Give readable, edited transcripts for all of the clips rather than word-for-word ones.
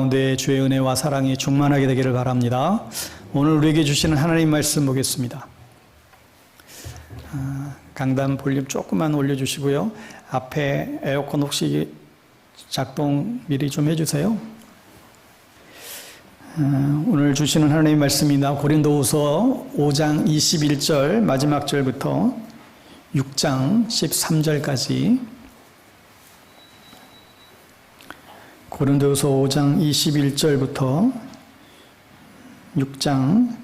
가운데 주의 은혜와 사랑이 충만하게 되기를 바랍니다. 오늘 우리에게 주시는 하나님 말씀 보겠습니다. 강단 볼륨 조금만 올려주시고요. 앞에 에어컨 혹시 작동 미리 좀 해주세요. 오늘 주시는 하나님 말씀입니다. 고린도후서 5장 21절 마지막 절부터 6장 13절까지 고린도후서 5장 21절부터 6장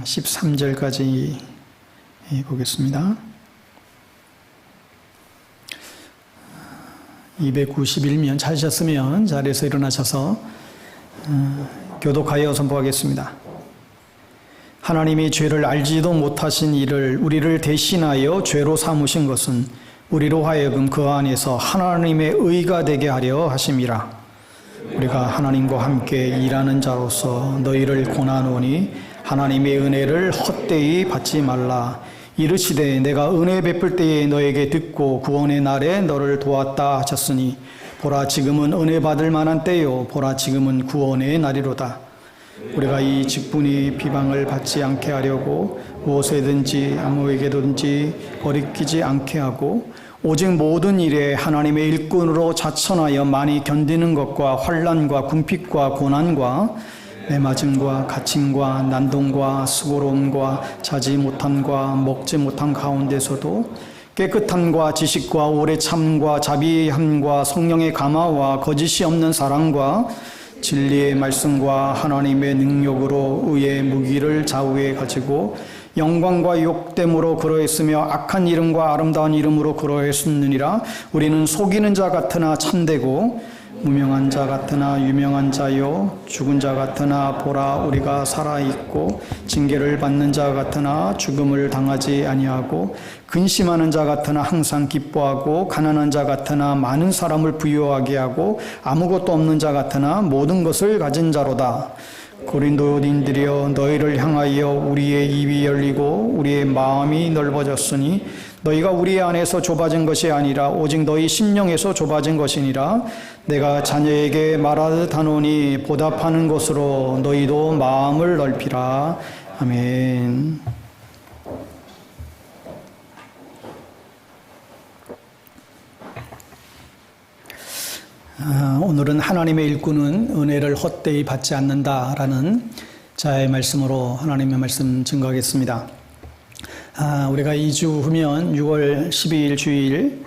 13절까지 보겠습니다. 291면 찾으셨으면 자리에서 일어나셔서 교독하여 선포하겠습니다. 하나님이 죄를 알지도 못하신 이를 우리를 대신하여 죄로 삼으신 것은 우리로 하여금 그 안에서 하나님의 의가 되게 하려 하심이라. 우리가 하나님과 함께 일하는 자로서 너희를 권하노니 하나님의 은혜를 헛되이 받지 말라. 이르시되 내가 은혜 베풀 때에 너에게 듣고 구원의 날에 너를 도왔다 하셨으니 보라 지금은 은혜 받을 만한 때요 보라 지금은 구원의 날이로다. 우리가 이 직분이 비방을 받지 않게 하려고 무엇에든지 아무에게든지 거리끼지 않게 하고 오직 모든 일에 하나님의 일꾼으로 자천하여 많이 견디는 것과 환난과 궁핍과 고난과 매맞음과 갇힘과 난동과 수고로움과 자지 못함과 먹지 못한 가운데서도 깨끗함과 지식과 오래 참과 자비함과 성령의 감화와 거짓이 없는 사랑과 진리의 말씀과 하나님의 능력으로 의의 무기를 좌우에 가지고 영광과 욕됨으로 그러했으며 악한 이름과 아름다운 이름으로 그러했느니라. 우리는 속이는 자 같으나 참되고 무명한 자 같으나 유명한 자요 죽은 자 같으나 보라 우리가 살아있고 징계를 받는 자 같으나 죽음을 당하지 아니하고 근심하는 자 같으나 항상 기뻐하고 가난한 자 같으나 많은 사람을 부유하게 하고 아무것도 없는 자 같으나 모든 것을 가진 자로다. 고린도인들이여 너희를 향하여 우리의 입이 열리고 우리의 마음이 넓어졌으니 너희가 우리 안에서 좁아진 것이 아니라 오직 너희 심령에서 좁아진 것이니라. 내가 자녀에게 말하듯 하노니 보답하는 것으로 너희도 마음을 넓히라. 아멘. 오늘은 하나님의 일꾼은 은혜를 헛되이 받지 않는다라는 자의 말씀으로 하나님의 말씀 증거하겠습니다. 우리가 2주 후면 6월 12일 주일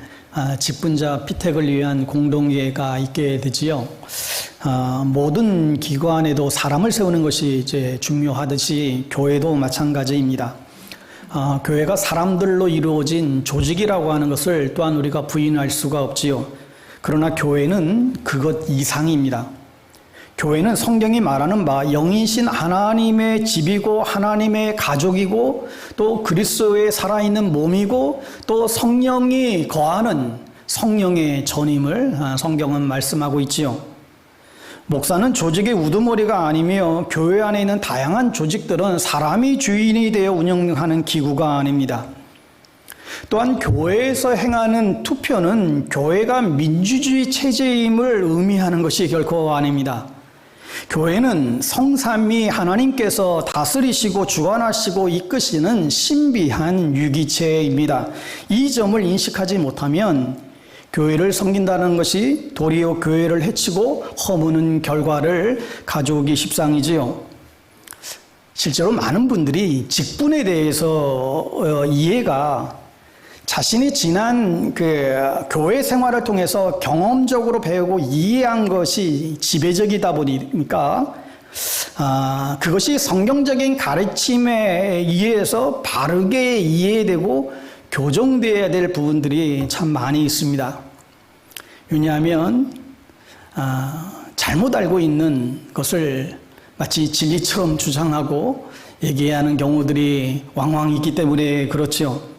직분자 피택을 위한 공동회가 있게 되지요. 모든 기관에도 사람을 세우는 것이 이제 중요하듯이 교회도 마찬가지입니다. 교회가 사람들로 이루어진 조직이라고 하는 것을 또한 우리가 부인할 수가 없지요. 그러나 교회는 그것 이상입니다. 교회는 성경이 말하는 바 영이신 하나님의 집이고 하나님의 가족이고 또 그리스도의 살아있는 몸이고 또 성령이 거하는 성령의 전임을 성경은 말씀하고 있지요. 목사는 조직의 우두머리가 아니며 교회 안에 있는 다양한 조직들은 사람이 주인이 되어 운영하는 기구가 아닙니다. 또한 교회에서 행하는 투표는 교회가 민주주의 체제임을 의미하는 것이 결코 아닙니다. 교회는 성삼위 하나님께서 다스리시고 주관하시고 이끄시는 신비한 유기체입니다. 이 점을 인식하지 못하면 교회를 섬긴다는 것이 도리어 교회를 해치고 허무는 결과를 가져오기 십상이지요. 실제로 많은 분들이 직분에 대해서 이해가 자신이 지난 교회 생활을 통해서 경험적으로 배우고 이해한 것이 지배적이다 보니까 그것이 성경적인 가르침에 의해서 바르게 이해되고 교정되어야 될 부분들이 참 많이 있습니다. 왜냐하면 잘못 알고 있는 것을 마치 진리처럼 주장하고 얘기하는 경우들이 왕왕 있기 때문에 그렇죠.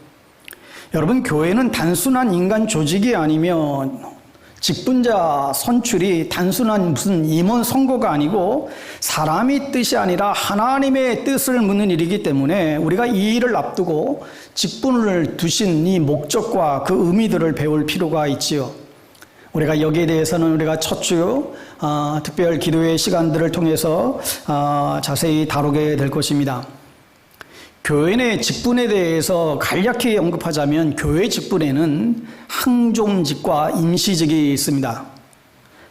여러분, 교회는 단순한 인간 조직이 아니며 직분자 선출이 단순한 무슨 임원 선거가 아니고 사람의 뜻이 아니라 하나님의 뜻을 묻는 일이기 때문에 우리가 이 일을 앞두고 직분을 두신 이 목적과 그 의미들을 배울 필요가 있지요. 우리가 여기에 대해서는 우리가 첫 주 특별 기도의 시간들을 통해서 자세히 다루게 될 것입니다. 교회 내 직분에 대해서 간략히 언급하자면 교회 직분에는 항존직과 임시직이 있습니다.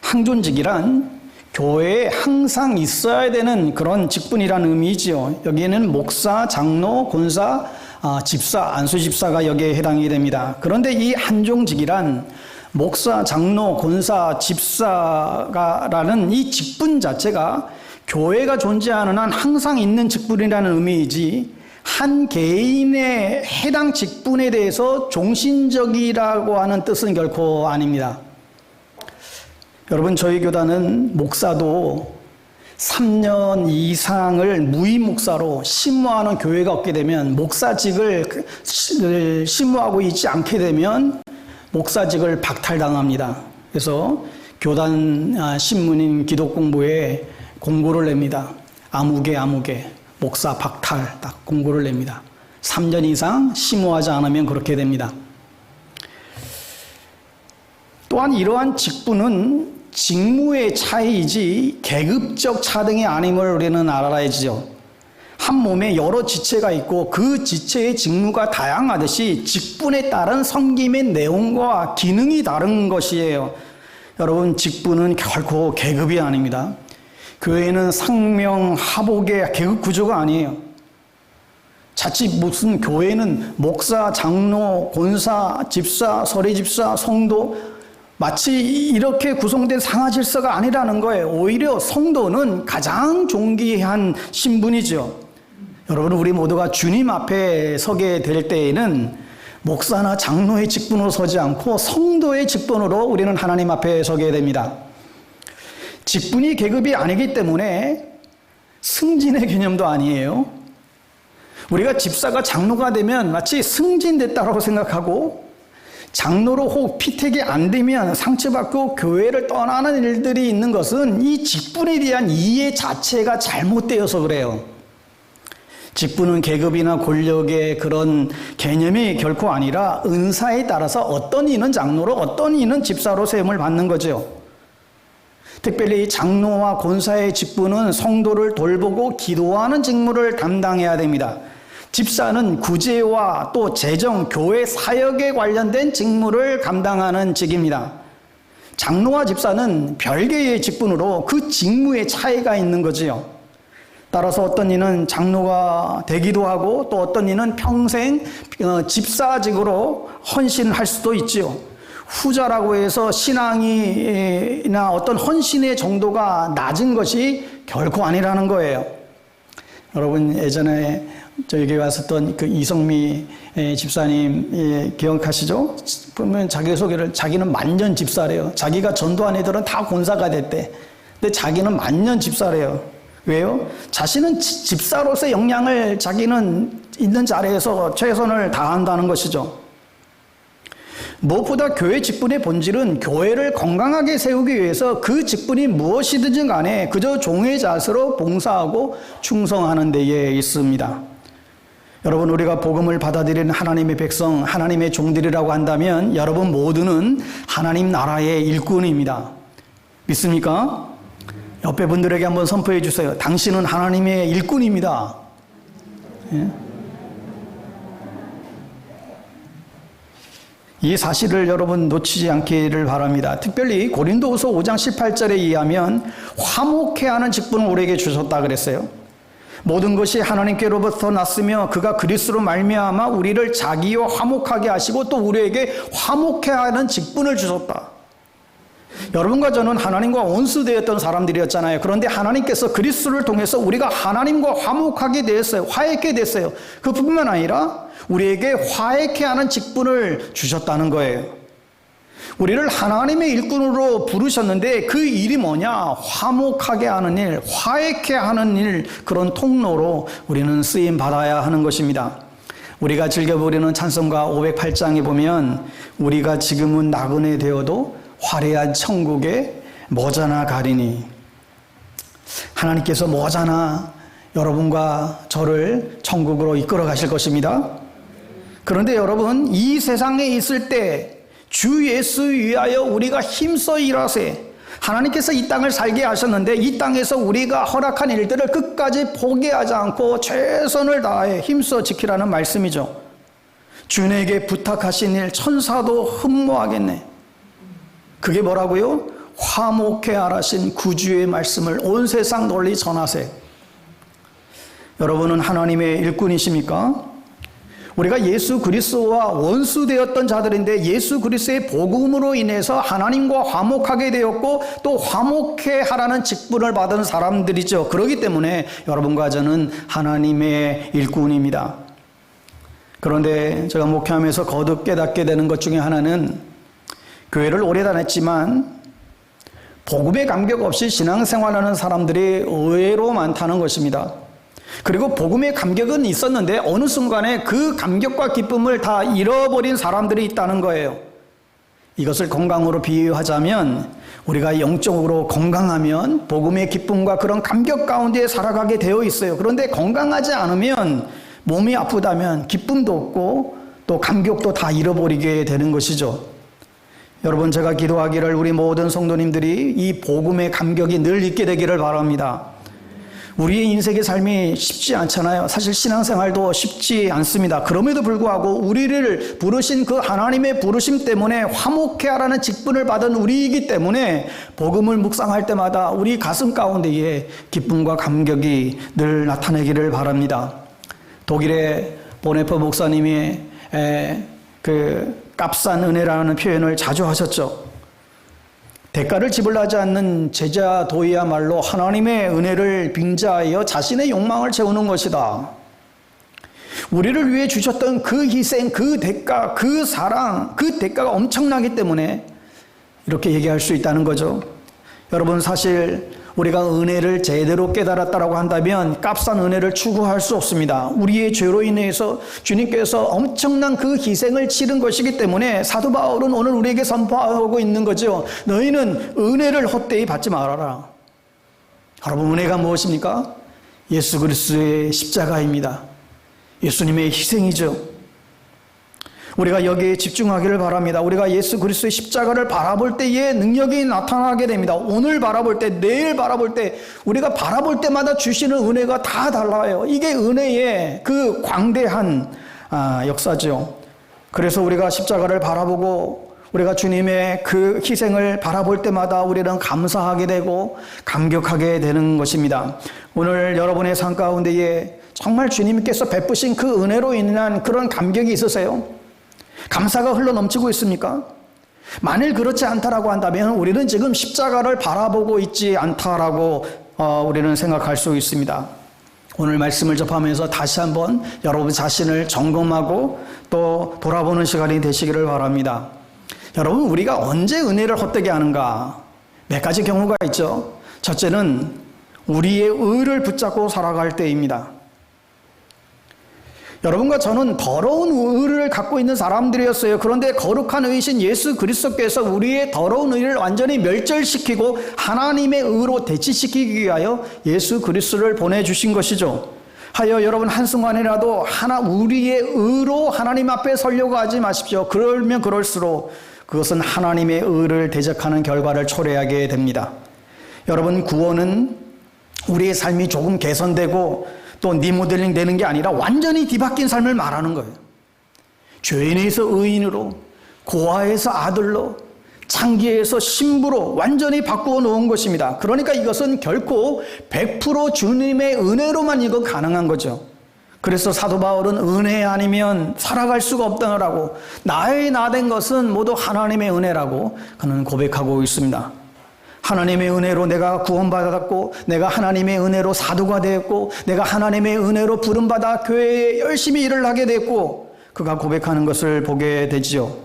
항존직이란 교회에 항상 있어야 되는 그런 직분이라는 의미이지요. 여기에는 목사, 장로, 권사, 집사, 안수집사가 여기에 해당이 됩니다. 그런데 이 항존직이란 목사, 장로, 권사, 집사라는 이 직분 자체가 교회가 존재하는 한 항상 있는 직분이라는 의미이지 한 개인의 해당 직분에 대해서 종신적이라고 하는 뜻은 결코 아닙니다. 여러분, 저희 교단은 목사도 3년 이상을 무임 목사로 심무하는 교회가 없게 되면 목사직을 심무하고 있지 않게 되면 목사직을 박탈당합니다. 그래서 교단 신문인 기독공부에 공고를 냅니다. 아무개 목사 박탈 딱 공고를 냅니다. 3년 이상 심무하지 않으면 그렇게 됩니다. 또한 이러한 직분은 직무의 차이이지 계급적 차등이 아님을 우리는 알아야지요. 한 몸에 여러 지체가 있고 그 지체의 직무가 다양하듯이 직분에 따른 섬김의 내용과 기능이 다른 것이에요. 여러분, 직분은 결코 계급이 아닙니다. 교회는 상명, 하복의 계급 구조가 아니에요. 자칫 무슨 교회는 목사, 장로, 권사, 집사, 서리집사, 성도 마치 이렇게 구성된 상하질서가 아니라는 거예요. 오히려 성도는 가장 존귀한 신분이죠. 여러분, 우리 모두가 주님 앞에 서게 될 때에는 목사나 장로의 직분으로 서지 않고 성도의 직분으로 우리는 하나님 앞에 서게 됩니다. 직분이 계급이 아니기 때문에 승진의 개념도 아니에요. 우리가 집사가 장로가 되면 마치 승진됐다고 생각하고 장로로 혹 피택이 안 되면 상처받고 교회를 떠나는 일들이 있는 것은 이 직분에 대한 이해 자체가 잘못되어서 그래요. 직분은 계급이나 권력의 그런 개념이 결코 아니라 은사에 따라서 어떤 이는 장로로 어떤 이는 집사로 세움을 받는 거죠. 특별히 장로와 권사의 직분은 성도를 돌보고 기도하는 직무를 담당해야 됩니다. 집사는 구제와 또 재정, 교회 사역에 관련된 직무를 감당하는 직입니다. 장로와 집사는 별개의 직분으로 그 직무의 차이가 있는 거지요. 따라서 어떤 이는 장로가 되기도 하고 또 어떤 이는 평생 집사직으로 헌신할 수도 있지요. 후자라고 해서 신앙이나 어떤 헌신의 정도가 낮은 것이 결코 아니라는 거예요. 여러분, 예전에 저희 교회 왔었던 그 이성미 집사님 기억하시죠? 보면 자기소개를 자기는 만년 집사래요. 자기가 전도한 애들은 다 권사가 됐대. 근데 자기는 만년 집사래요. 왜요? 자신은 집사로서의 역량을 자기는 있는 자리에서 최선을 다한다는 것이죠. 무엇보다 교회 직분의 본질은 교회를 건강하게 세우기 위해서 그 직분이 무엇이든지 간에 그저 종의 자세로 봉사하고 충성하는 데에 있습니다. 여러분, 우리가 복음을 받아들이는 하나님의 백성, 하나님의 종들이라고 한다면 여러분 모두는 하나님 나라의 일꾼입니다. 믿습니까? 옆에 분들에게 한번 선포해 주세요. 당신은 하나님의 일꾼입니다. 예? 이 사실을 여러분 놓치지 않기를 바랍니다. 특별히 고린도후서 5장 18절에 의하면 화목해야 하는 직분을 우리에게 주셨다 그랬어요. 모든 것이 하나님께로부터 났으며 그가 그리스도로 말미암아 우리를 자기와 화목하게 하시고 또 우리에게 화목해야 하는 직분을 주셨다. 여러분과 저는 하나님과 원수되었던 사람들이었잖아요. 그런데 하나님께서 그리스도를 통해서 우리가 하나님과 화목하게 되었어요. 화해하게 됐어요. 그뿐만 아니라 우리에게 화해케 하는 직분을 주셨다는 거예요. 우리를 하나님의 일꾼으로 부르셨는데 그 일이 뭐냐? 화목하게 하는 일, 화해케 하는 일, 그런 통로로 우리는 쓰임 받아야 하는 것입니다. 우리가 즐겨부르는 찬송가 508장에 보면 우리가 지금은 나그네 되어도 화려한 천국에 머자나 가리니, 하나님께서 머자나 여러분과 저를 천국으로 이끌어 가실 것입니다. 그런데 여러분, 이 세상에 있을 때 주 예수 위하여 우리가 힘써 일하세. 하나님께서 이 땅을 살게 하셨는데 이 땅에서 우리가 허락한 일들을 끝까지 포기하지 않고 최선을 다해 힘써 지키라는 말씀이죠. 주님에게 부탁하신 일 천사도 흠모하겠네. 그게 뭐라고요? 화목해 하라신 구주의 말씀을 온 세상 널리 전하세. 여러분은 하나님의 일꾼이십니까? 우리가 예수 그리스도와 원수되었던 자들인데 예수 그리스도의 복음으로 인해서 하나님과 화목하게 되었고 또 화목해 하라는 직분을 받은 사람들이죠. 그렇기 때문에 여러분과 저는 하나님의 일꾼입니다. 그런데 제가 목회하면서 거듭 깨닫게 되는 것 중에 하나는 교회를 오래 다녔지만 복음에 감격 없이 신앙생활하는 사람들이 의외로 많다는 것입니다. 그리고 복음의 감격은 있었는데 어느 순간에 그 감격과 기쁨을 다 잃어버린 사람들이 있다는 거예요. 이것을 건강으로 비유하자면 우리가 영적으로 건강하면 복음의 기쁨과 그런 감격 가운데 살아가게 되어 있어요. 그런데 건강하지 않으면 몸이 아프다면 기쁨도 없고 또 감격도 다 잃어버리게 되는 것이죠. 여러분, 제가 기도하기를 우리 모든 성도님들이 이 복음의 감격이 늘 있게 되기를 바랍니다. 우리의 인생의 삶이 쉽지 않잖아요. 사실 신앙생활도 쉽지 않습니다. 그럼에도 불구하고 우리를 부르신 그 하나님의 부르심 때문에 화목해 하라는 직분을 받은 우리이기 때문에 복음을 묵상할 때마다 우리 가슴 가운데에 기쁨과 감격이 늘 나타나기를 바랍니다. 독일의 보네퍼 목사님이 그 값싼 은혜라는 표현을 자주 하셨죠. 대가를 지불하지 않는 제자도야말로 하나님의 은혜를 빙자하여 자신의 욕망을 채우는 것이다. 우리를 위해 주셨던 그 희생, 그 대가, 그 사랑, 그 대가가 엄청나기 때문에 이렇게 얘기할 수 있다는 거죠. 여러분, 사실 우리가 은혜를 제대로 깨달았다고 한다면 값싼 은혜를 추구할 수 없습니다. 우리의 죄로 인해서 주님께서 엄청난 그 희생을 치른 것이기 때문에 사도 바울은 오늘 우리에게 선포하고 있는 거죠. 너희는 은혜를 헛되이 받지 말아라. 여러분, 은혜가 무엇입니까? 예수 그리스도의 십자가입니다. 예수님의 희생이죠. 우리가 여기에 집중하기를 바랍니다. 우리가 예수 그리스도의 십자가를 바라볼 때에 능력이 나타나게 됩니다. 오늘 바라볼 때, 내일 바라볼 때, 우리가 바라볼 때마다 주시는 은혜가 다 달라요. 이게 은혜의 그 광대한 역사죠. 그래서 우리가 십자가를 바라보고 우리가 주님의 그 희생을 바라볼 때마다 우리는 감사하게 되고 감격하게 되는 것입니다. 오늘 여러분의 삶 가운데에 정말 주님께서 베푸신 그 은혜로 인한 그런 감격이 있으세요? 감사가 흘러 넘치고 있습니까? 만일 그렇지 않다라고 한다면 우리는 지금 십자가를 바라보고 있지 않다라고 우리는 생각할 수 있습니다. 오늘 말씀을 접하면서 다시 한번 여러분 자신을 점검하고 또 돌아보는 시간이 되시기를 바랍니다. 여러분, 우리가 언제 은혜를 헛되게 하는가? 몇 가지 경우가 있죠. 첫째는 우리의 의를 붙잡고 살아갈 때입니다. 여러분과 저는 더러운 의를 갖고 있는 사람들이었어요. 그런데 거룩한 의신 예수 그리스도께서 우리의 더러운 의를 완전히 멸절시키고 하나님의 의로 대치시키기 위하여 예수 그리스도를 보내주신 것이죠. 하여 여러분, 한순간이라도 우리의 의로 하나님 앞에 서려고 하지 마십시오. 그러면 그럴수록 그것은 하나님의 의를 대적하는 결과를 초래하게 됩니다. 여러분, 구원은 우리의 삶이 조금 개선되고 또 리모델링 되는 게 아니라 완전히 뒤바뀐 삶을 말하는 거예요. 죄인에서 의인으로, 고아에서 아들로, 창기에서 신부로 완전히 바꾸어 놓은 것입니다. 그러니까 이것은 결코 100% 주님의 은혜로만 이거 가능한 거죠. 그래서 사도 바울은 은혜 아니면 살아갈 수가 없다라고, 나의 나 된 것은 모두 하나님의 은혜라고 그는 고백하고 있습니다. 하나님의 은혜로 내가 구원받았고, 내가 하나님의 은혜로 사도가 되었고, 내가 하나님의 은혜로 부름받아 교회에 열심히 일을 하게 됐고, 그가 고백하는 것을 보게 되지요.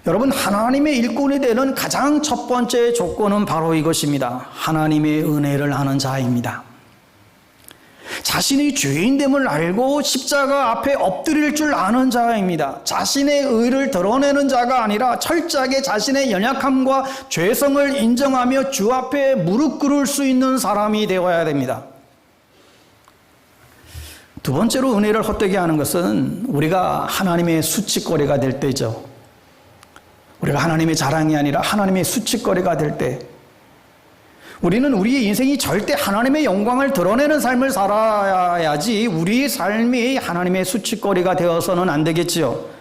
여러분, 하나님의 일꾼이 되는 가장 첫 번째 조건은 바로 이것입니다. 하나님의 은혜를 아는 자입니다. 자신이 죄인됨을 알고 십자가 앞에 엎드릴 줄 아는 자입니다. 자신의 의를 드러내는 자가 아니라 철저하게 자신의 연약함과 죄성을 인정하며 주 앞에 무릎 꿇을 수 있는 사람이 되어야 됩니다. 두 번째로 은혜를 헛되게 하는 것은 우리가 하나님의 수치거리가 될 때죠. 우리가 하나님의 자랑이 아니라 하나님의 수치거리가 될 때, 우리는 우리의 인생이 절대 하나님의 영광을 드러내는 삶을 살아야지 우리의 삶이 하나님의 수치거리가 되어서는 안 되겠지요.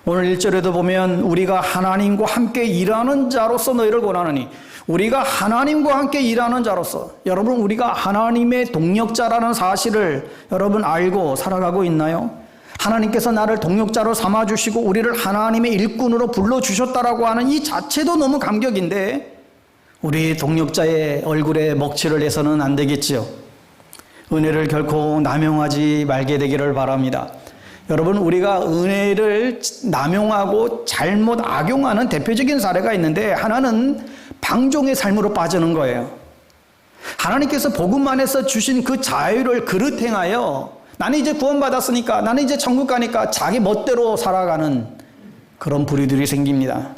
오늘 1절에도 보면 우리가 하나님과 함께 일하는 자로서 너희를 권하노니, 우리가 하나님과 함께 일하는 자로서, 여러분 우리가 하나님의 동력자라는 사실을 여러분 알고 살아가고 있나요? 하나님께서 나를 동력자로 삼아주시고 우리를 하나님의 일꾼으로 불러주셨다라고 하는 이 자체도 너무 감격인데, 우리 동력자의 얼굴에 먹칠을 해서는 안 되겠지요. 은혜를 결코 남용하지 말게 되기를 바랍니다. 여러분, 우리가 은혜를 남용하고 잘못 악용하는 대표적인 사례가 있는데, 하나는 방종의 삶으로 빠지는 거예요. 하나님께서 복음 안에서 주신 그 자유를 그릇 행하여 나는 이제 구원받았으니까, 나는 이제 천국 가니까 자기 멋대로 살아가는 그런 부류들이 생깁니다.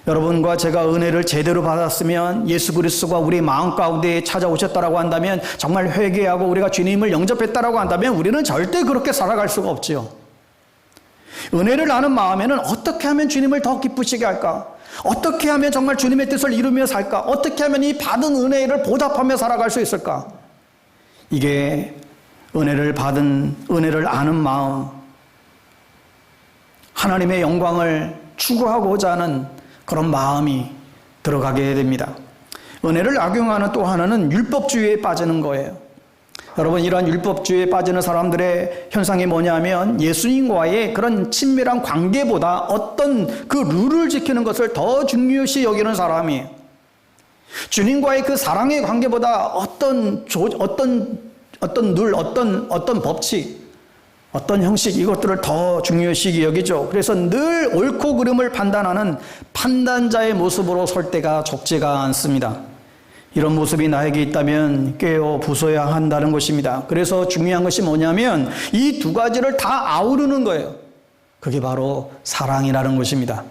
여러분과 제가 은혜를 제대로 받았으면, 예수 그리스도가 우리 마음 가운데 찾아오셨다라고 한다면, 정말 회개하고 우리가 주님을 영접했다라고 한다면 우리는 절대 그렇게 살아갈 수가 없지요. 은혜를 아는 마음에는 어떻게 하면 주님을 더 기쁘시게 할까? 어떻게 하면 정말 주님의 뜻을 이루며 살까? 어떻게 하면 이 받은 은혜를 보답하며 살아갈 수 있을까? 이게 은혜를 받은, 은혜를 아는 마음, 하나님의 영광을 추구하고자 하는 그런 마음이 들어가게 됩니다. 은혜를 악용하는 또 하나는 율법주의에 빠지는 거예요. 여러분, 이러한 율법주의에 빠지는 사람들의 현상이 뭐냐면, 예수님과의 그런 친밀한 관계보다 어떤 그 룰을 지키는 것을 더 중요시 여기는 사람이에요. 주님과의 그 사랑의 관계보다 어떤 룰, 어떤 법칙, 어떤 형식, 이것들을 더 중요시 여기죠. 그래서 늘 옳고 그름을 판단하는 판단자의 모습으로 설 때가 적지가 않습니다. 이런 모습이 나에게 있다면 깨어 부숴야 한다는 것입니다. 그래서 중요한 것이 뭐냐면 이 두 가지를 다 아우르는 거예요. 그게 바로 사랑이라는 것입니다.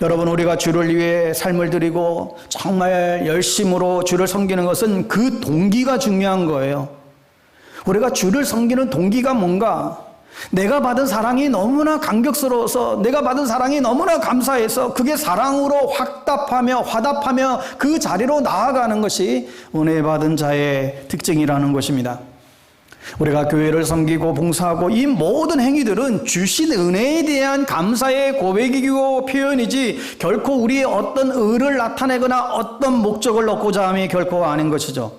여러분, 우리가 주를 위해 삶을 드리고 정말 열심으로 주를 섬기는 것은 그 동기가 중요한 거예요. 우리가 주를 섬기는 동기가 뭔가? 내가 받은 사랑이 너무나 감격스러워서, 내가 받은 사랑이 너무나 감사해서 그게 사랑으로 화답하며 그 자리로 나아가는 것이 은혜 받은 자의 특징이라는 것입니다. 우리가 교회를 섬기고 봉사하고 이 모든 행위들은 주신 은혜에 대한 감사의 고백이고 표현이지, 결코 우리의 어떤 의를 나타내거나 어떤 목적을 얻고자 함이 결코 아닌 것이죠.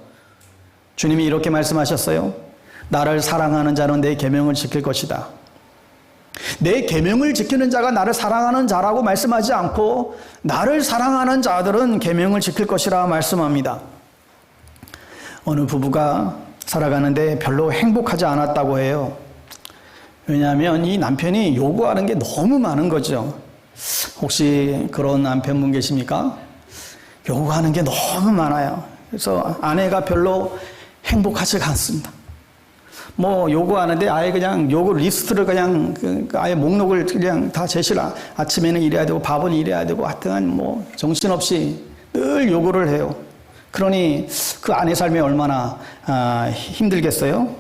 주님이 이렇게 말씀하셨어요. 나를 사랑하는 자는 내 계명을 지킬 것이다. 내 계명을 지키는 자가 나를 사랑하는 자라고 말씀하지 않고, 나를 사랑하는 자들은 계명을 지킬 것이라 말씀합니다. 어느 부부가 살아가는데 별로 행복하지 않았다고 해요. 왜냐하면 이 남편이 요구하는 게 너무 많은 거죠. 혹시 그런 남편분 계십니까? 요구하는 게 너무 많아요. 그래서 아내가 별로 행복하지가 않습니다. 뭐 요구하는데 아예 그냥 요구 리스트를 그냥 아예 목록을 그냥 다 제시라. 아침에는 이래야 되고 밥은 이래야 되고 하여튼 뭐 정신없이 늘 요구를 해요. 그러니 그 아내 삶이 얼마나 힘들겠어요?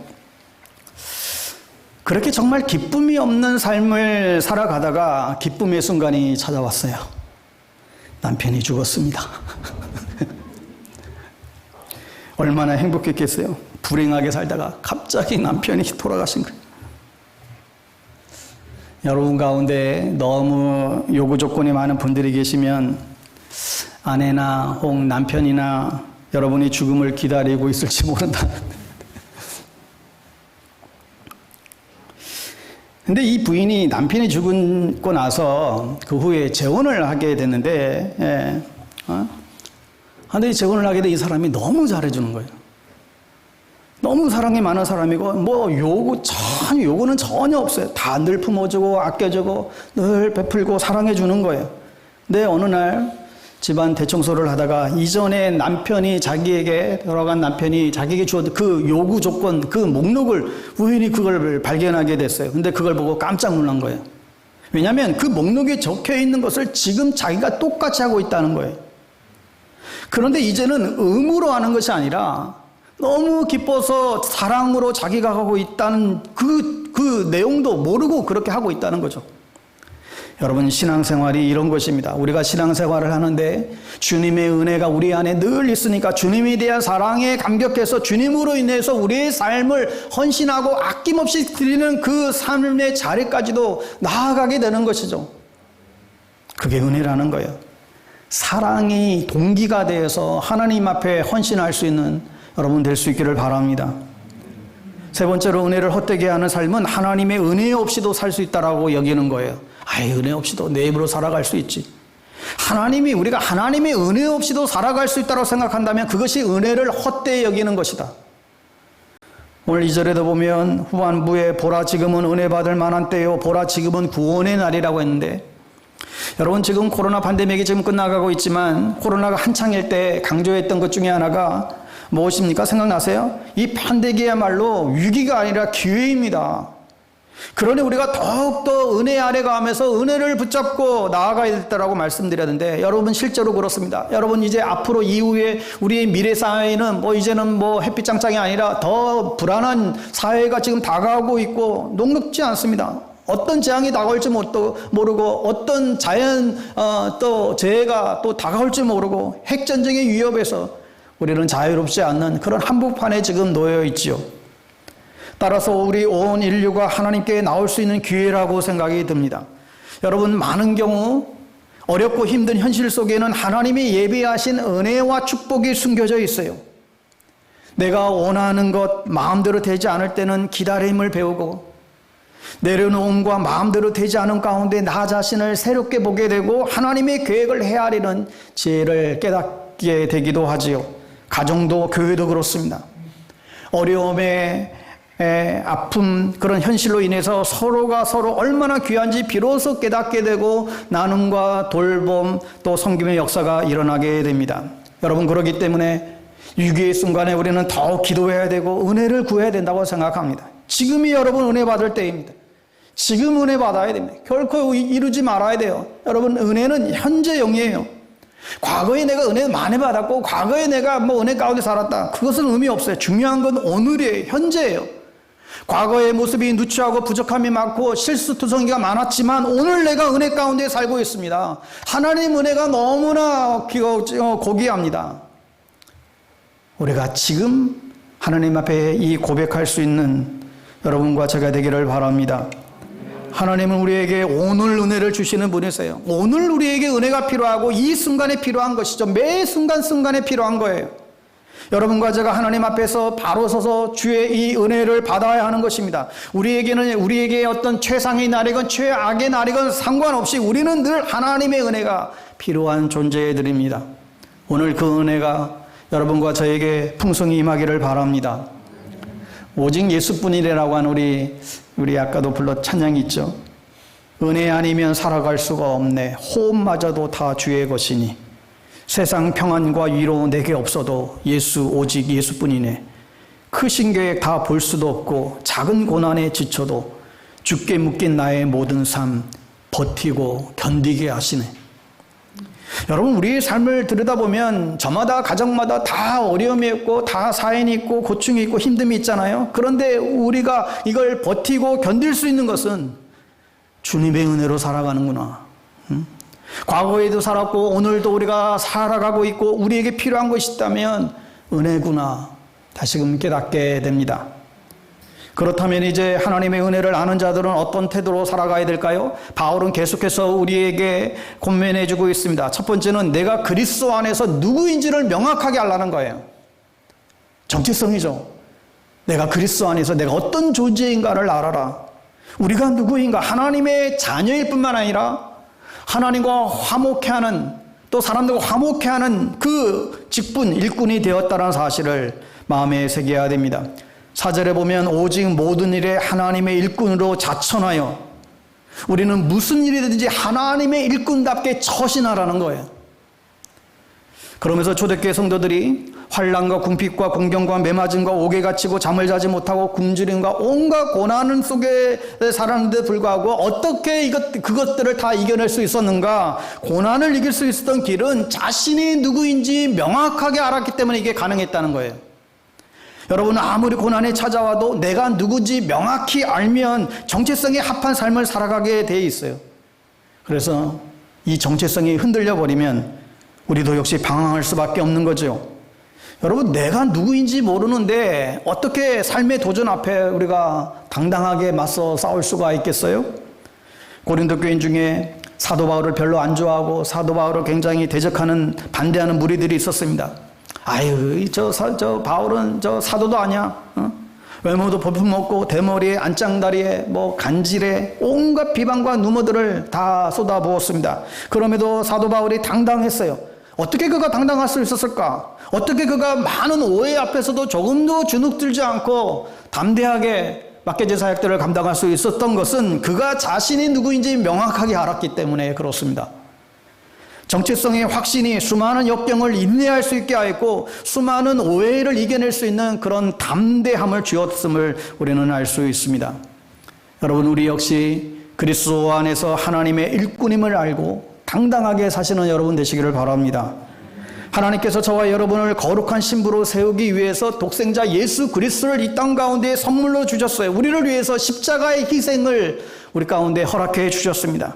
그렇게 정말 기쁨이 없는 삶을 살아가다가 기쁨의 순간이 찾아왔어요. 남편이 죽었습니다. 얼마나 행복했겠어요? 불행하게 살다가 갑자기 남편이 돌아가신 거예요. 여러분 가운데 너무 요구 조건이 많은 분들이 계시면 아내나 혹 남편이나 여러분이 죽음을 기다리고 있을지 모른다. 근데 이 부인이 남편이 죽고 나서 그 후에 재혼을 하게 됐는데, 근데 재혼을 하게 된 이 사람이 너무 잘해주는 거예요. 너무 사랑이 많은 사람이고, 뭐 요구는 전혀 없어요. 다 늘 품어주고 아껴주고 늘 베풀고 사랑해주는 거예요. 근데 어느 날 집안 대청소를 하다가 이전에 남편이 자기에게, 돌아간 남편이 자기에게 주었던 그 요구 조건, 그 목록을 우연히 그걸 발견하게 됐어요. 근데 그걸 보고 깜짝 놀란 거예요. 왜냐하면 그 목록에 적혀 있는 것을 지금 자기가 똑같이 하고 있다는 거예요. 그런데 이제는 의무로 하는 것이 아니라 너무 기뻐서 사랑으로 자기가 하고 있다는 그 내용도 모르고 그렇게 하고 있다는 거죠. 여러분, 신앙생활이 이런 것입니다. 우리가 신앙생활을 하는데 주님의 은혜가 우리 안에 늘 있으니까 주님에 대한 사랑에 감격해서 주님으로 인해서 우리의 삶을 헌신하고 아낌없이 드리는 그 삶의 자리까지도 나아가게 되는 것이죠. 그게 은혜라는 거예요. 사랑이 동기가 되어서 하나님 앞에 헌신할 수 있는 여러분 될 수 있기를 바랍니다. 세 번째로, 은혜를 헛되게 하는 삶은 하나님의 은혜 없이도 살 수 있다라고 여기는 거예요. 은혜 없이도 내 입으로 살아갈 수 있지. 우리가 하나님의 은혜 없이도 살아갈 수 있다고 생각한다면 그것이 은혜를 헛되이 여기는 것이다. 오늘 2절에도 보면 후반부에 보라 지금은 은혜 받을 만한 때요 보라 지금은 구원의 날이라고 했는데, 여러분, 지금 코로나 팬데믹이 지금 끝나가고 있지만 코로나가 한창일 때 강조했던 것 중에 하나가 무엇입니까? 생각나세요? 이 팬데믹이야말로 위기가 아니라 기회입니다. 그러니 우리가 더욱더 은혜 아래 가면서 은혜를 붙잡고 나아가야 된다고 말씀드렸는데, 여러분 실제로 그렇습니다. 여러분, 이제 앞으로 이후에 우리의 미래 사회는 이제는 햇빛 장장이 아니라 더 불안한 사회가 지금 다가오고 있고 녹록지 않습니다. 어떤 재앙이 다가올지 모르고 어떤 자연 또 재해가 또 다가올지 모르고 핵전쟁의 위협에서 우리는 자유롭지 않는 그런 한복판에 지금 놓여 있지요. 따라서 우리 온 인류가 하나님께 나올 수 있는 기회라고 생각이 듭니다. 여러분, 많은 경우 어렵고 힘든 현실 속에는 하나님이 예비하신 은혜와 축복이 숨겨져 있어요. 내가 원하는 것 마음대로 되지 않을 때는 기다림을 배우고, 내려놓음과 마음대로 되지 않은 가운데 나 자신을 새롭게 보게 되고 하나님의 계획을 헤아리는 지혜를 깨닫게 되기도 하지요. 가정도 교회도 그렇습니다. 어려움에 아픔, 그런 현실로 인해서 서로가 서로 얼마나 귀한지 비로소 깨닫게 되고 나눔과 돌봄 또 섬김의 역사가 일어나게 됩니다. 여러분, 그렇기 때문에 위기의 순간에 우리는 더욱 기도해야 되고 은혜를 구해야 된다고 생각합니다. 지금이 여러분 은혜 받을 때입니다. 지금 은혜 받아야 됩니다. 결코 이루지 말아야 돼요. 여러분, 은혜는 현재형이에요. 과거에 내가 은혜 많이 받았고 과거에 내가 은혜 가운데 살았다, 그것은 의미 없어요. 중요한 건 오늘이에요. 현재예요. 과거의 모습이 누추하고 부족함이 많고 실수투성이가 많았지만 오늘 내가 은혜 가운데 살고 있습니다. 하나님 은혜가 너무나 고귀합니다. 우리가 지금 하나님 앞에 이 고백할 수 있는 여러분과 제가 되기를 바랍니다. 하나님은 우리에게 오늘 은혜를 주시는 분이세요. 오늘 우리에게 은혜가 필요하고 이 순간에 필요한 것이죠. 매 순간순간에 필요한 거예요. 여러분과 제가 하나님 앞에서 바로 서서 주의 이 은혜를 받아야 하는 것입니다. 우리에게 어떤 최상의 날이건 최악의 날이건 상관없이 우리는 늘 하나님의 은혜가 필요한 존재들입니다. 오늘 그 은혜가 여러분과 저에게 풍성히 임하기를 바랍니다. 오직 예수뿐이라고 한 우리 아까도 불렀 찬양이 있죠. 은혜 아니면 살아갈 수가 없네. 호흡마저도 다 주의 것이니 세상 평안과 위로 내게 없어도 오직 예수뿐이네. 크신 계획 다 볼 수도 없고 작은 고난에 지쳐도 주께 묶인 나의 모든 삶 버티고 견디게 하시네. 여러분, 우리의 삶을 들여다보면 저마다 가정마다 다 어려움이 있고 다 사연이 있고 고충이 있고 힘듦이 있잖아요. 그런데 우리가 이걸 버티고 견딜 수 있는 것은 주님의 은혜로 살아가는구나. 과거에도 살았고 오늘도 우리가 살아가고 있고 우리에게 필요한 것이 있다면 은혜구나 다시금 깨닫게 됩니다. 그렇다면 이제 하나님의 은혜를 아는 자들은 어떤 태도로 살아가야 될까요? 바울은 계속해서 우리에게 권면해주고 있습니다. 첫 번째는 내가 그리스도 안에서 누구인지를 명확하게 알라는 거예요. 정체성이죠. 내가 그리스도 안에서 내가 어떤 존재인가를 알아라. 우리가 누구인가? 하나님의 자녀일 뿐만 아니라 하나님과 화목해하는, 또 사람들과 화목해하는 그 직분, 일꾼이 되었다는 사실을 마음에 새겨야 됩니다. 4절에 보면 오직 모든 일에 하나님의 일꾼으로 자천하여, 우리는 무슨 일이든지 하나님의 일꾼답게 처신하라는 거예요. 그러면서 초대교회 성도들이 환난과 궁핍과 공경과 매맞음과 옥에 갇히고 잠을 자지 못하고 굶주림과 온갖 고난 속에 살았는데 불구하고 어떻게 그것들을 다 이겨낼 수 있었는가? 고난을 이길 수 있었던 길은 자신이 누구인지 명확하게 알았기 때문에 이게 가능했다는 거예요. 여러분은 아무리 고난이 찾아와도 내가 누구지 명확히 알면 정체성에 합한 삶을 살아가게 돼 있어요. 그래서 이 정체성이 흔들려 버리면 우리도 역시 방황할 수밖에 없는 거죠. 여러분, 내가 누구인지 모르는데 어떻게 삶의 도전 앞에 우리가 당당하게 맞서 싸울 수가 있겠어요? 고린도 교인 중에 사도 바울을 별로 안 좋아하고 사도 바울을 굉장히 대적하는, 반대하는 무리들이 있었습니다. 아유, 저 바울은 저 사도도 아니야. 외모도 볼품없고 대머리에 안짱다리에 간질에 온갖 비방과 누모들을 다 쏟아부었습니다. 그럼에도 사도 바울이 당당했어요. 어떻게 그가 당당할 수 있었을까? 어떻게 그가 많은 오해 앞에서도 조금도 주눅들지 않고 담대하게 막대제 사역들을 감당할 수 있었던 것은 그가 자신이 누구인지 명확하게 알았기 때문에 그렇습니다. 정체성의 확신이 수많은 역경을 인내할 수 있게 하였고 수많은 오해를 이겨낼 수 있는 그런 담대함을 주었음을 우리는 알 수 있습니다. 여러분, 우리 역시 그리스도 안에서 하나님의 일꾼임을 알고 당당하게 사시는 여러분 되시기를 바랍니다. 하나님께서 저와 여러분을 거룩한 신부로 세우기 위해서 독생자 예수 그리스도를 이 땅 가운데 선물로 주셨어요. 우리를 위해서 십자가의 희생을 우리 가운데 허락해 주셨습니다.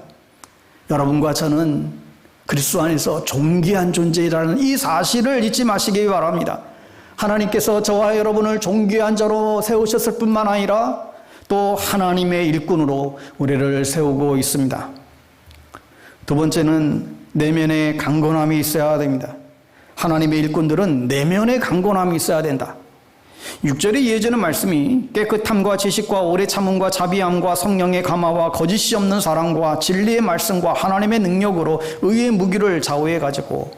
여러분과 저는 그리스도 안에서 존귀한 존재라는 이 사실을 잊지 마시기 바랍니다. 하나님께서 저와 여러분을 존귀한 자로 세우셨을 뿐만 아니라 또 하나님의 일꾼으로 우리를 세우고 있습니다. 두 번째는 내면의 강건함이 있어야 됩니다. 하나님의 일꾼들은 내면의 강건함이 있어야 된다. 6절에 이어지는 말씀이 깨끗함과 지식과 오래 참음과 자비함과 성령의 감화와 거짓이 없는 사랑과 진리의 말씀과 하나님의 능력으로 의의 무기를 좌우해 가지고,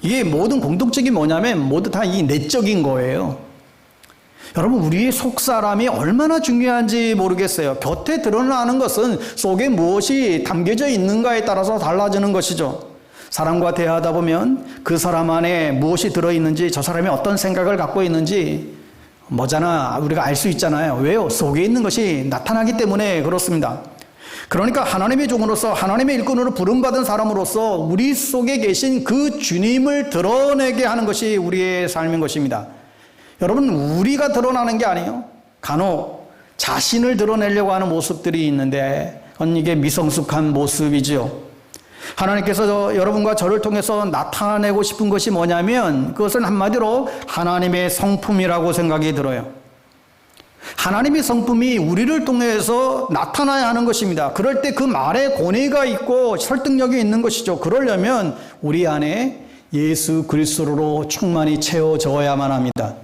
이게 모든 공통점이 뭐냐면 모두 다 이 내적인 거예요. 여러분, 우리의 속사람이 얼마나 중요한지 모르겠어요. 겉에 드러나는 것은 속에 무엇이 담겨져 있는가에 따라서 달라지는 것이죠. 사람과 대화하다 보면 그 사람 안에 무엇이 들어있는지, 저 사람이 어떤 생각을 갖고 있는지 우리가 알 수 있잖아요. 왜요? 속에 있는 것이 나타나기 때문에 그렇습니다. 그러니까 하나님의 종으로서, 하나님의 일꾼으로 부름받은 사람으로서 우리 속에 계신 그 주님을 드러내게 하는 것이 우리의 삶인 것입니다. 여러분, 우리가 드러나는 게 아니에요. 간혹 자신을 드러내려고 하는 모습들이 있는데 이게 미성숙한 모습이죠. 하나님께서 여러분과 저를 통해서 나타내고 싶은 것이 뭐냐면 그것은 한마디로 하나님의 성품이라고 생각이 들어요. 하나님의 성품이 우리를 통해서 나타나야 하는 것입니다. 그럴 때 그 말에 권위가 있고 설득력이 있는 것이죠. 그러려면 우리 안에 예수 그리스도로 충만히 채워져야만 합니다.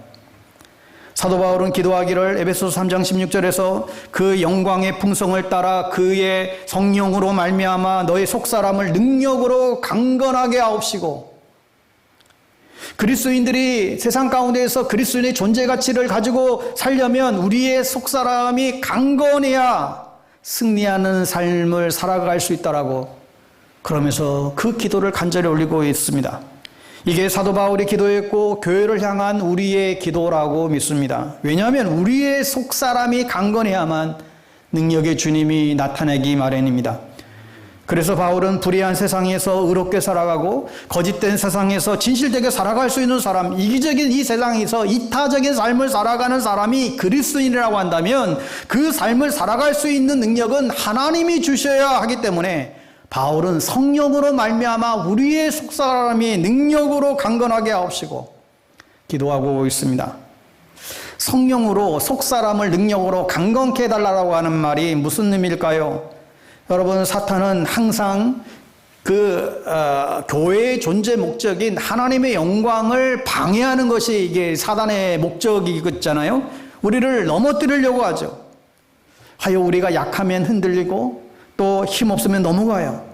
사도 바울은 기도하기를 에베소서 3장 16절에서 그 영광의 풍성을 따라 그의 성령으로 말미암아 너의 속사람을 능력으로 강건하게 하옵시고, 그리스도인들이 세상 가운데에서 그리스도인의 존재 가치를 가지고 살려면 우리의 속사람이 강건해야 승리하는 삶을 살아갈 수 있다라고, 그러면서 그 기도를 간절히 올리고 있습니다. 이게 사도 바울이 기도했고 교회를 향한 우리의 기도라고 믿습니다. 왜냐하면 우리의 속사람이 강건해야만 능력의 주님이 나타나기 마련입니다. 그래서 바울은 불의한 세상에서 의롭게 살아가고 거짓된 세상에서 진실되게 살아갈 수 있는 사람, 이기적인 이 세상에서 이타적인 삶을 살아가는 사람이 그리스도인이라고 한다면 그 삶을 살아갈 수 있는 능력은 하나님이 주셔야 하기 때문에 바울은 성령으로 말미암아 우리의 속사람이 능력으로 강건하게 하옵시고 기도하고 있습니다. 성령으로 속사람을 능력으로 강건케 해달라고 하는 말이 무슨 의미일까요? 여러분, 사탄은 항상 교회의 존재 목적인 하나님의 영광을 방해하는 것이 이게 사단의 목적이잖아요. 우리를 넘어뜨리려고 하죠. 하여 우리가 약하면 흔들리고 또 힘없으면 넘어가요.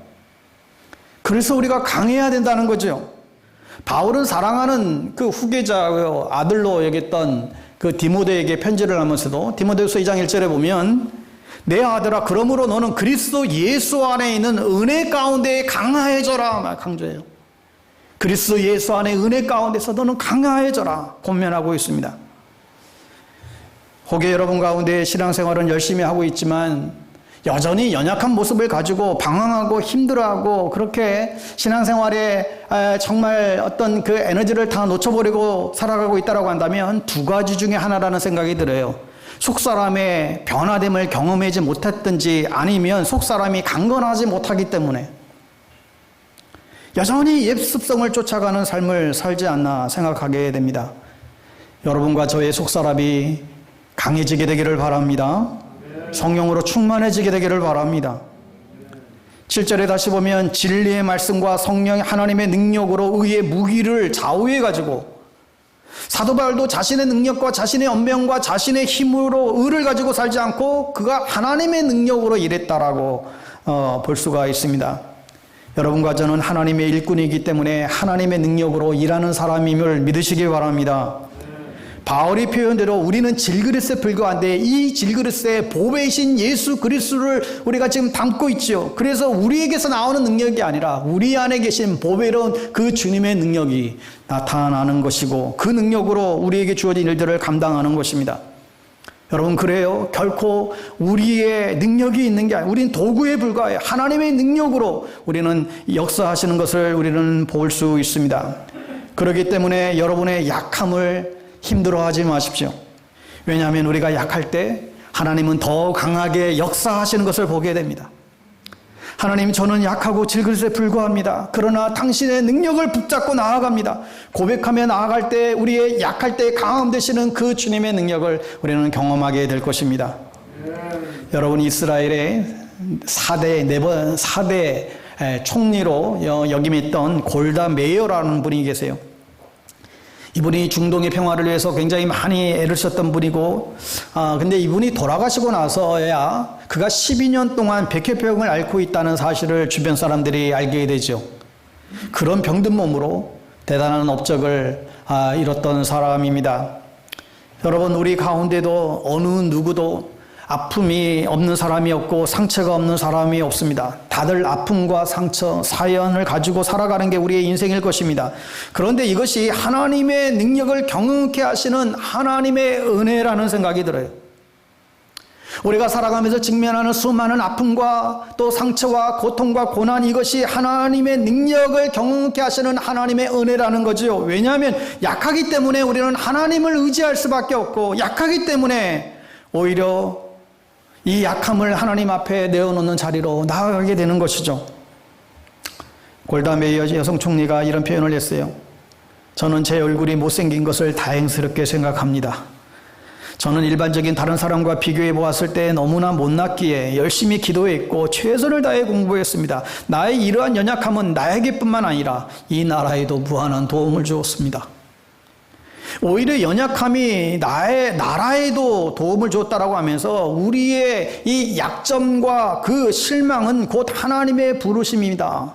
그래서 우리가 강해야 된다는 거죠. 바울은 사랑하는 그 후계자, 아들로 여겼던 그 디모데에게 편지를 하면서도 디모데후서 2장 1절에 보면 내 아들아, 그러므로 너는 그리스도 예수 안에 있는 은혜 가운데 강화해져라 강조해요. 그리스도 예수 안에 은혜 가운데서 너는 강화해져라 권면하고 있습니다. 혹여 여러분 가운데 신앙생활은 열심히 하고 있지만 여전히 연약한 모습을 가지고 방황하고 힘들어하고 그렇게 신앙생활에 정말 어떤 그 에너지를 다 놓쳐버리고 살아가고 있다고 한다면 두 가지 중에 하나라는 생각이 들어요. 속사람의 변화됨을 경험하지 못했든지 아니면 속사람이 강건하지 못하기 때문에 여전히 옛 습성을 쫓아가는 삶을 살지 않나 생각하게 됩니다. 여러분과 저의 속사람이 강해지게 되기를 바랍니다. 성령으로 충만해지게 되기를 바랍니다. 7절에 다시 보면 진리의 말씀과 성령 하나님의 능력으로 의의 무기를 좌우해 가지고 사도 바울도 자신의 능력과 자신의 언변과 자신의 힘으로 의를 가지고 살지 않고 그가 하나님의 능력으로 일했다라고 볼 수가 있습니다. 여러분과 저는 하나님의 일꾼이기 때문에 하나님의 능력으로 일하는 사람임을 믿으시기 바랍니다. 바울이 표현대로 우리는 질그릇에 불과한데 이 질그릇에 보배이신 예수 그리스도를 우리가 지금 담고 있죠. 그래서 우리에게서 나오는 능력이 아니라 우리 안에 계신 보배로운 그 주님의 능력이 나타나는 것이고 그 능력으로 우리에게 주어진 일들을 감당하는 것입니다. 여러분 그래요. 결코 우리의 능력이 있는 게 아니라 우리는 도구에 불과해요. 하나님의 능력으로 우리는 역사하시는 것을 우리는 볼 수 있습니다. 그렇기 때문에 여러분의 약함을 힘들어하지 마십시오. 왜냐하면 우리가 약할 때 하나님은 더 강하게 역사하시는 것을 보게 됩니다. 하나님, 저는 약하고 질그릇에 불과합니다. 그러나 당신의 능력을 붙잡고 나아갑니다. 고백하며 나아갈 때 우리의 약할 때 강함 되시는 그 주님의 능력을 우리는 경험하게 될 것입니다. 여러분, 이스라엘의 4대 총리로 역임했던 골다 메이어라는 분이 계세요. 이분이 중동의 평화를 위해서 굉장히 많이 애를 썼던 분이고, 근데 이분이 돌아가시고 나서야 그가 12년 동안 백혈병을 앓고 있다는 사실을 주변 사람들이 알게 되죠. 그런 병든 몸으로 대단한 업적을 이뤘던 사람입니다. 여러분, 우리 가운데도 어느 누구도 아픔이 없는 사람이 없고 상처가 없는 사람이 없습니다. 다들 아픔과 상처, 사연을 가지고 살아가는 게 우리의 인생일 것입니다. 그런데 이것이 하나님의 능력을 경험케 하시는 하나님의 은혜라는 생각이 들어요. 우리가 살아가면서 직면하는 수많은 아픔과 또 상처와 고통과 고난, 이것이 하나님의 능력을 경험케 하시는 하나님의 은혜라는 거죠. 왜냐하면 약하기 때문에 우리는 하나님을 의지할 수밖에 없고, 약하기 때문에 오히려 이 약함을 하나님 앞에 내어놓는 자리로 나아가게 되는 것이죠. 골다 메이어 여성 총리가 이런 표현을 했어요. 저는 제 얼굴이 못생긴 것을 다행스럽게 생각합니다. 저는 일반적인 다른 사람과 비교해 보았을 때 너무나 못났기에 열심히 기도했고 최선을 다해 공부했습니다. 나의 이러한 연약함은 나에게뿐만 아니라 이 나라에도 무한한 도움을 주었습니다. 오히려 연약함이 나라에도 도움을 줬다라고 하면서 우리의 이 약점과 그 실망은 곧 하나님의 부르심입니다.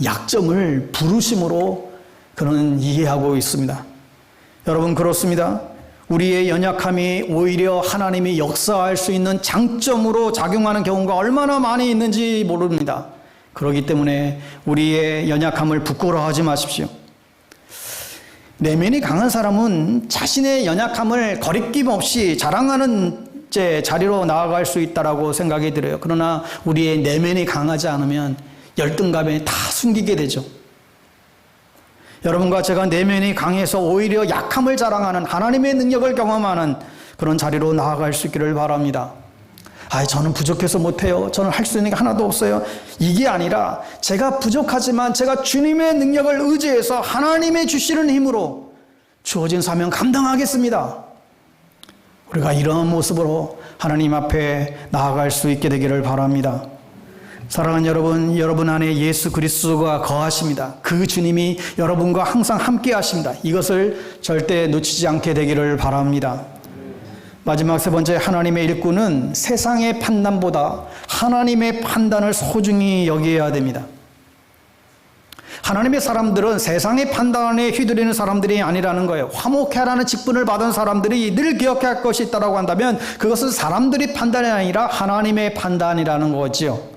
약점을 부르심으로 그는 이해하고 있습니다. 여러분, 그렇습니다. 우리의 연약함이 오히려 하나님이 역사할 수 있는 장점으로 작용하는 경우가 얼마나 많이 있는지 모릅니다. 그렇기 때문에 우리의 연약함을 부끄러워하지 마십시오. 내면이 강한 사람은 자신의 연약함을 거리낌 없이 자랑하는 자리로 나아갈 수 있다고 생각이 들어요. 그러나 우리의 내면이 강하지 않으면 열등감에 다 숨기게 되죠. 여러분과 제가 내면이 강해서 오히려 약함을 자랑하는 하나님의 능력을 경험하는 그런 자리로 나아갈 수 있기를 바랍니다. 저는 부족해서 못해요. 저는 할 수 있는 게 하나도 없어요. 이게 아니라 제가 부족하지만 제가 주님의 능력을 의지해서 하나님의 주시는 힘으로 주어진 사명 감당하겠습니다. 우리가 이런 모습으로 하나님 앞에 나아갈 수 있게 되기를 바랍니다. 사랑하는 여러분, 여러분 안에 예수 그리스도가 거하십니다. 그 주님이 여러분과 항상 함께 하십니다. 이것을 절대 놓치지 않게 되기를 바랍니다. 마지막 세 번째, 하나님의 일꾼은 세상의 판단보다 하나님의 판단을 소중히 여겨야 됩니다. 하나님의 사람들은 세상의 판단에 휘둘리는 사람들이 아니라는 거예요. 화목해라는 직분을 받은 사람들이 늘 기억해야 할 것이 있다고 한다면 그것은 사람들의 판단이 아니라 하나님의 판단이라는 거죠.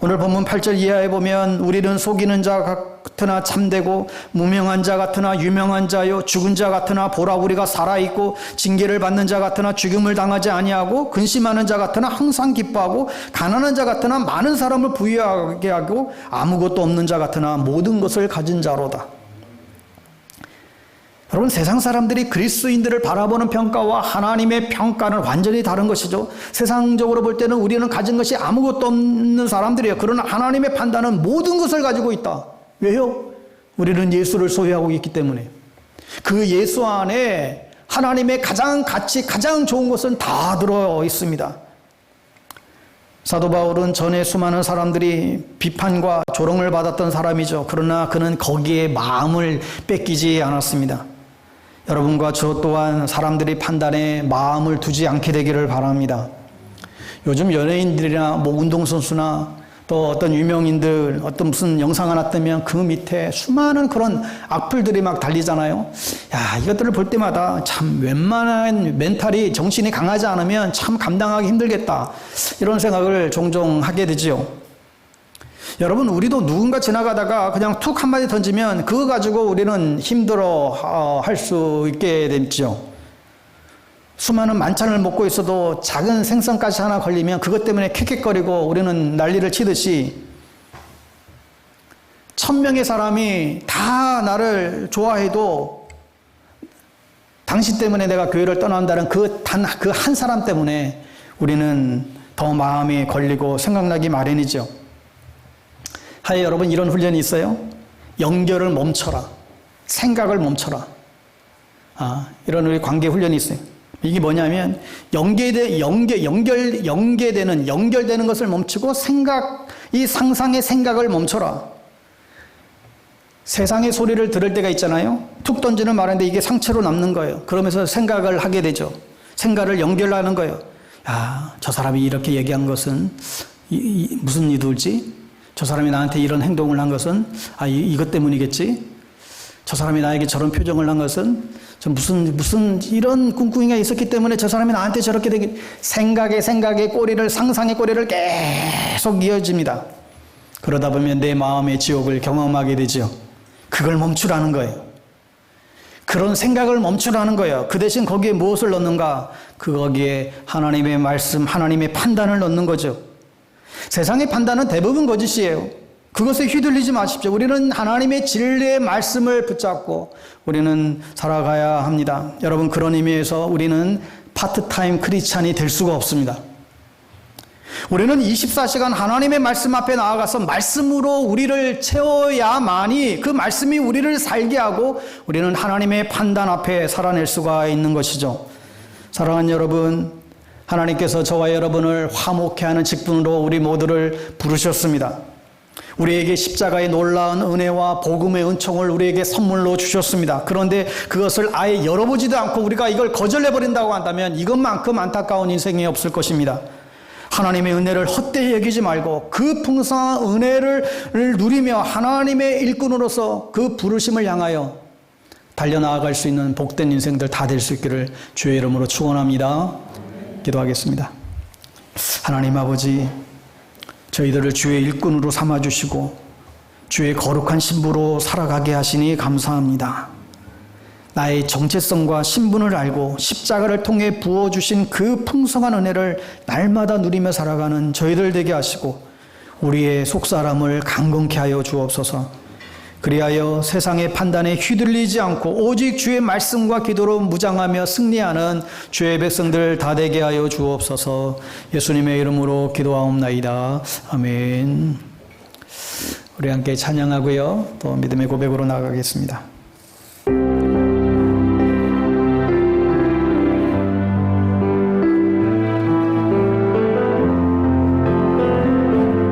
오늘 본문 8절 이하에 보면 우리는 속이는 자 같으나 참되고 무명한 자 같으나 유명한 자요, 죽은 자 같으나 보라 우리가 살아있고 징계를 받는 자 같으나 죽음을 당하지 아니하고 근심하는 자 같으나 항상 기뻐하고 가난한 자 같으나 많은 사람을 부유하게 하고 아무것도 없는 자 같으나 모든 것을 가진 자로다. 여러분, 세상 사람들이 그리스도인들을 바라보는 평가와 하나님의 평가는 완전히 다른 것이죠. 세상적으로 볼 때는 우리는 가진 것이 아무것도 없는 사람들이에요. 그러나 하나님의 판단은 모든 것을 가지고 있다. 왜요? 우리는 예수를 소유하고 있기 때문에. 그 예수 안에 하나님의 가장 가치, 가장 좋은 것은 다 들어 있습니다. 사도 바울은 전에 수많은 사람들이 비판과 조롱을 받았던 사람이죠. 그러나 그는 거기에 마음을 뺏기지 않았습니다. 여러분과 저 또한 사람들이 판단에 마음을 두지 않게 되기를 바랍니다. 요즘 연예인들이나 운동선수나 또 어떤 유명인들 어떤 무슨 영상 하나 뜨면 그 밑에 수많은 그런 악플들이 막 달리잖아요. 야, 이것들을 볼 때마다 참 웬만한 멘탈이 정신이 강하지 않으면 참 감당하기 힘들겠다, 이런 생각을 종종 하게 되지요. 여러분, 우리도 누군가 지나가다가 그냥 툭 한마디 던지면 그거 가지고 우리는 힘들어 할 수 있게 되죠. 수많은 만찬을 먹고 있어도 작은 생선가시 하나 걸리면 그것 때문에 킥킥거리고 우리는 난리를 치듯이 1000명의 사람이 다 나를 좋아해도 당신 때문에 내가 교회를 떠난다는 그 한 사람 때문에 우리는 더 마음이 걸리고 생각나기 마련이죠. 하여 여러분, 이런 훈련이 있어요. 연결을 멈춰라. 생각을 멈춰라. 이런 우리 관계 훈련이 있어요. 이게 뭐냐면 연결되는 것을 멈추고 이 상상의 생각을 멈춰라. 세상의 소리를 들을 때가 있잖아요. 툭 던지는 말인데 이게 상처로 남는 거예요. 그러면서 생각을 하게 되죠. 생각을 연결하는 거예요. 야, 저 사람이 이렇게 얘기한 것은 무슨 의도지? 저 사람이 나한테 이런 행동을 한 것은 이것 때문이겠지? 저 사람이 나에게 저런 표정을 한 것은 무슨 이런 꿍꿍이가 있었기 때문에 저 사람이 나한테 저렇게 되기. 생각의 꼬리를, 상상의 꼬리를 계속 이어집니다. 그러다 보면 내 마음의 지옥을 경험하게 되죠. 그걸 멈추라는 거예요. 그런 생각을 멈추라는 거예요. 그 대신 거기에 무엇을 넣는가? 거기에 하나님의 말씀, 하나님의 판단을 넣는 거죠. 세상의 판단은 대부분 거짓이에요. 그것에 휘둘리지 마십시오. 우리는 하나님의 진리의 말씀을 붙잡고 우리는 살아가야 합니다. 여러분, 그런 의미에서 우리는 파트타임 크리스찬이 될 수가 없습니다. 우리는 24시간 하나님의 말씀 앞에 나아가서 말씀으로 우리를 채워야만이 그 말씀이 우리를 살게 하고 우리는 하나님의 판단 앞에 살아낼 수가 있는 것이죠. 사랑하는 여러분, 하나님께서 저와 여러분을 화목케 하는 직분으로 우리 모두를 부르셨습니다. 우리에게 십자가의 놀라운 은혜와 복음의 은총을 우리에게 선물로 주셨습니다. 그런데 그것을 아예 열어보지도 않고 우리가 이걸 거절해버린다고 한다면 이것만큼 안타까운 인생이 없을 것입니다. 하나님의 은혜를 헛되이 여기지 말고 그 풍성한 은혜를 누리며 하나님의 일꾼으로서 그 부르심을 향하여 달려나아갈 수 있는 복된 인생들 다 될 수 있기를 주의 이름으로 축원합니다. 기도하겠습니다. 하나님 아버지, 저희들을 주의 일꾼으로 삼아주시고 주의 거룩한 신부로 살아가게 하시니 감사합니다. 나의 정체성과 신분을 알고 십자가를 통해 부어주신 그 풍성한 은혜를 날마다 누리며 살아가는 저희들 되게 하시고 우리의 속사람을 강건케 하여 주옵소서. 그리하여 세상의 판단에 휘둘리지 않고 오직 주의 말씀과 기도로 무장하며 승리하는 주의 백성들 다 되게 하여 주옵소서. 예수님의 이름으로 기도하옵나이다. 아멘. 우리 함께 찬양하고요, 또 믿음의 고백으로 나아가겠습니다.